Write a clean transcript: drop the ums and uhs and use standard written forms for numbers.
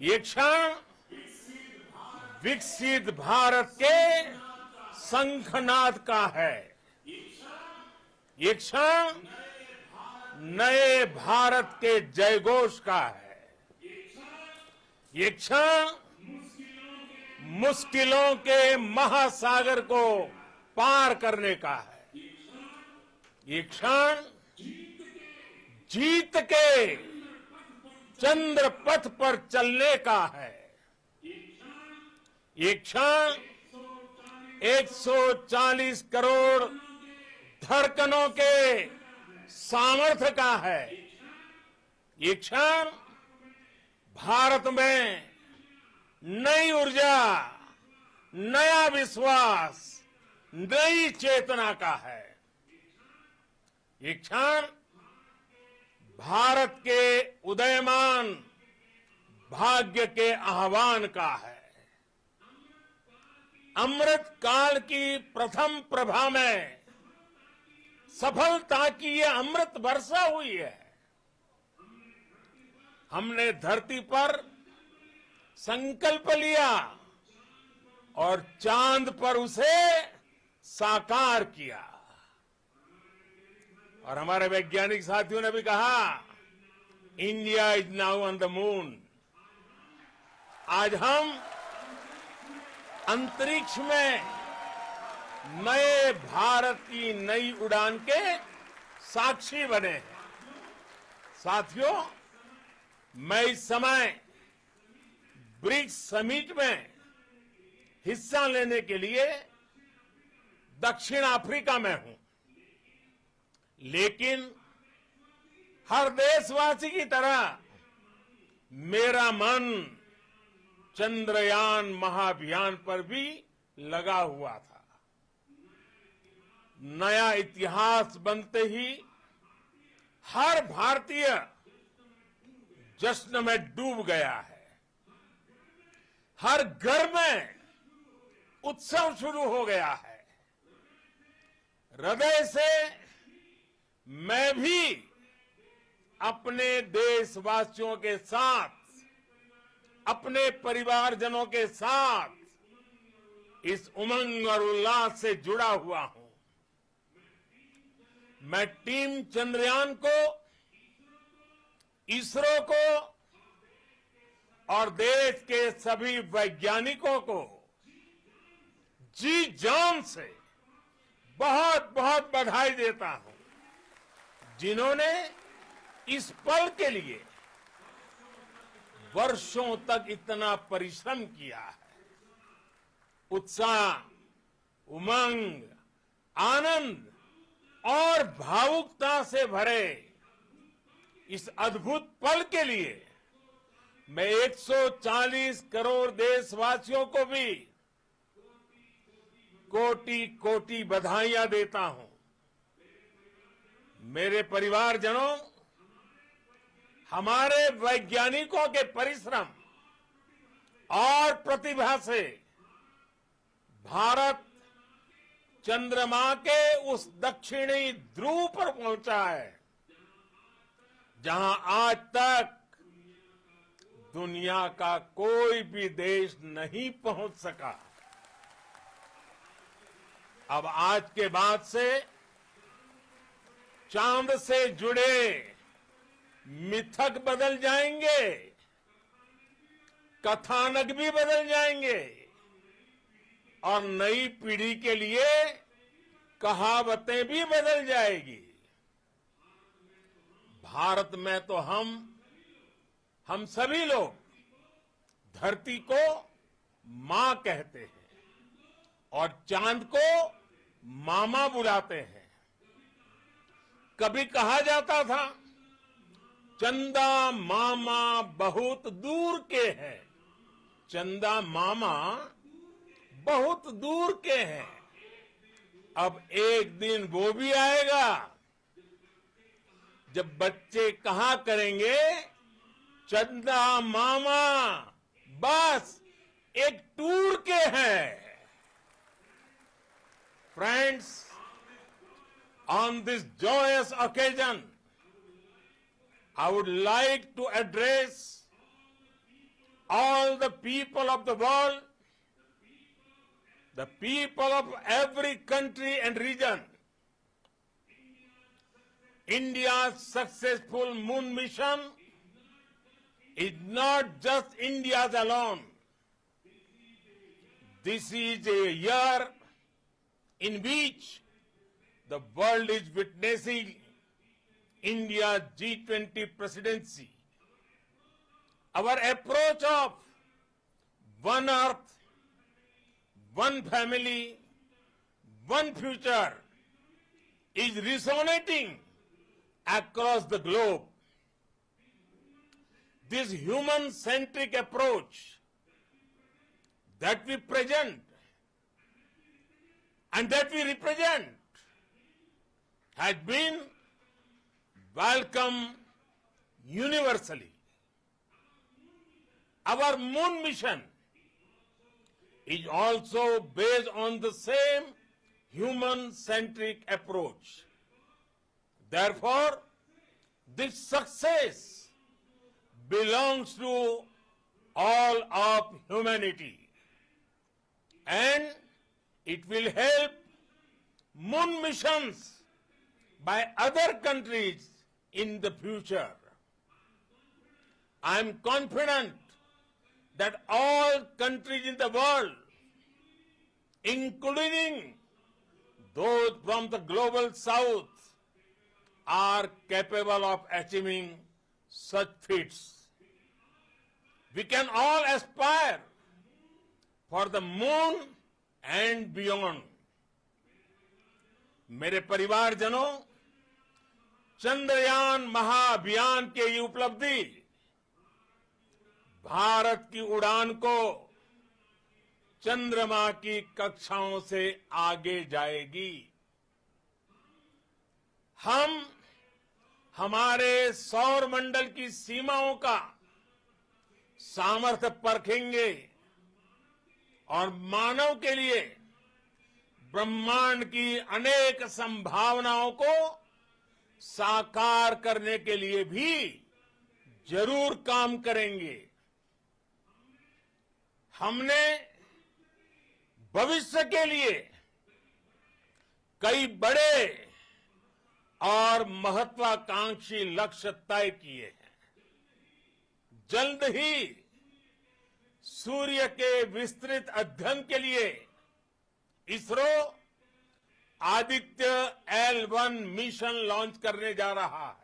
ये क्षण विकसित भारत के शंखनाद का है। ये क्षण नए भारत के जयघोष का है। ये क्षण मुश्किलों के महासागर को पार करने का है। ये क्षण जीत के चंद्र पथ पर चलने का है। ये क्षण 140 करोड़ धड़कनों के सामर्थ्य का है। ये क्षण भारत में नई ऊर्जा, नया विश्वास, नई चेतना का है। ये क्षण भारत के उदयमान भाग्य के आह्वान का है। अमृत काल की प्रथम प्रभा में सफलता की ये अमृत वर्षा हुई है। हमने धरती पर संकल्प लिया और चांद पर उसे साकार किया। और हमारे वैज्ञानिक साथियों ने भी कहा, India is now on the moon. आज हम अंतरिक्ष में नए भारत की नई उड़ान के साक्षी बने हैं। साथियों, मैं इस समय ब्रिक्स समिट में हिस्सा लेने के लिए दक्षिण अफ्रीका में हूं, लेकिन हर देशवासी की तरह मेरा मन चंद्रयान महाअभियान पर भी लगा हुआ था। नया इतिहास बनते ही हर भारतीय जश्न में डूब गया है। हर घर में उत्सव शुरू हो गया है। हृदय से मैं भी अपने देशवासियों के साथ, अपने परिवारजनों के साथ इस उमंग और उल्लास से जुड़ा हुआ हूं। मैं टीम चंद्रयान को, इसरो को और देश के सभी वैज्ञानिकों को जी जान से बहुत बहुत बधाई देता हूं, जिन्होंने इस पल के लिए वर्षों तक इतना परिश्रम किया है। उत्साह, उमंग, आनंद और भावुकता से भरे इस अद्भुत पल के लिए मैं 140 करोड़ देशवासियों को भी कोटि कोटि बधाइयां देता हूं। मेरे परिवारजनों, हमारे वैज्ञानिकों के परिश्रम और प्रतिभा से भारत चंद्रमा के उस दक्षिणी ध्रुव पर पहुंचा है, जहां आज तक दुनिया का कोई भी देश नहीं पहुंच सका। अब आज के बाद से चांद से जुड़े मिथक बदल जाएंगे, कथानक भी बदल जाएंगे और नई पीढ़ी के लिए कहावतें भी बदल जाएगी। भारत में तो हम सभी लोग धरती को मां कहते हैं और चांद को मामा बुलाते हैं। कभी कहा जाता था, चंदा मामा बहुत दूर के हैं। चंदा मामा बहुत दूर के हैं। अब एक दिन वो भी आएगा जब बच्चे कहा करेंगे, चंदा मामा बस एक टूर के हैं। Friends, on this joyous occasion, I would like to address all the people of the world, the people of every country and region, India's successful moon mission is not just India's alone. This is a year in which the world is witnessing India's G20 presidency. Our approach of one earth, one family, one future is resonating across the globe. This human-centric approach that we present and that we represent has been welcomed universally. Our moon mission is also based on the same human-centric approach. Therefore, this success belongs to all of humanity, and it will help moon missions by other countries in the future. I am confident that all countries in the world, including those from the global south, are capable of achieving such feats. We can all aspire for the moon and beyond. मेरे परिवारजनों, चंद्रयान महाअभियान के ये उपलब्धि भारत की उड़ान को चंद्रमा की कक्षाओं से आगे जाएगी। हम हमारे सौर मंडल की सीमाओं का सामर्थ्य परखेंगे और मानव के लिए ब्रह्मांड की अनेक संभावनाओं को साकार करने के लिए भी जरूर काम करेंगे। हमने भविष्य के लिए कई बड़े और महत्वाकांक्षी लक्ष्य तय किए हैं। जल्द ही सूर्य के विस्तृत अध्ययन के लिए ISRO Aditya L1 mission launch करने जा रहा है।